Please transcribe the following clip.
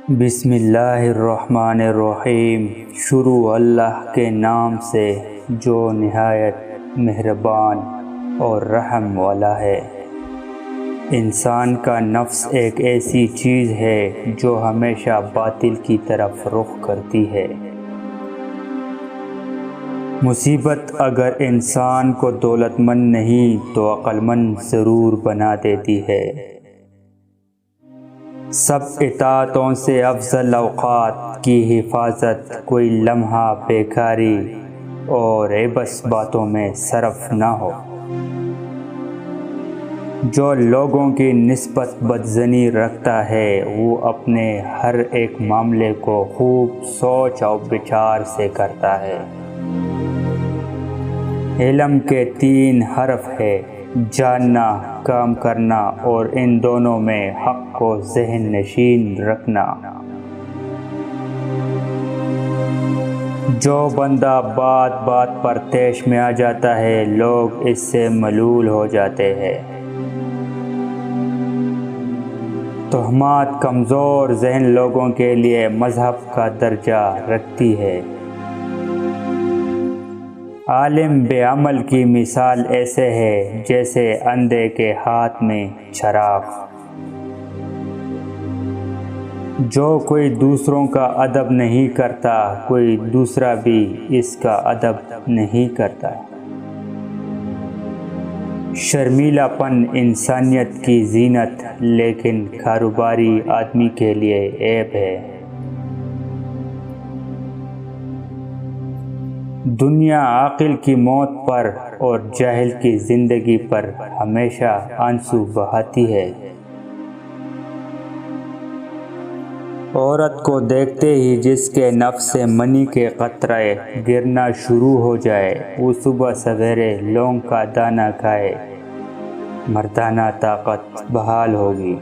بسم اللہ الرحمن الرحیم۔ شروع اللہ کے نام سے جو نہایت مہربان اور رحم والا ہے۔ انسان کا نفس ایک ایسی چیز ہے جو ہمیشہ باطل کی طرف رخ کرتی ہے۔ مصیبت اگر انسان کو دولت مند نہیں تو عقل مند ضرور بنا دیتی ہے۔ سب اطاعتوں سے افضل اوقات کی حفاظت، کوئی لمحہ بیکاری اور عبث باتوں میں صرف نہ ہو۔ جو لوگوں کی نسبت بدظنی رکھتا ہے وہ اپنے ہر ایک معاملے کو خوب سوچ و بچار سے کرتا ہے۔ علم کے 3 حرف ہے: جاننا، کام کرنا اور ان دونوں میں حق کو ذہن نشین رکھنا۔ جو بندہ بات بات پر طیش میں آ جاتا ہے لوگ اس سے ملول ہو جاتے ہیں۔ تہمات کمزور ذہن لوگوں کے لیے مذہب کا درجہ رکھتی ہے۔ عالم بے عمل کی مثال ایسے ہے جیسے اندھے کے ہاتھ میں چراغ۔ جو کوئی دوسروں کا ادب نہیں کرتا کوئی دوسرا بھی اس کا ادب نہیں کرتا۔ شرمیلا پن انسانیت کی زینت لیکن کاروباری آدمی کے لیے عیب ہے۔ دنیا عاقل کی موت پر اور جاہل کی زندگی پر ہمیشہ آنسو بہاتی ہے۔ عورت کو دیکھتے ہی جس کے نفس سے منی کے قطرے گرنا شروع ہو جائے وہ صبح سویرے لونگ کا دانہ کھائے، مردانہ طاقت بحال ہوگی۔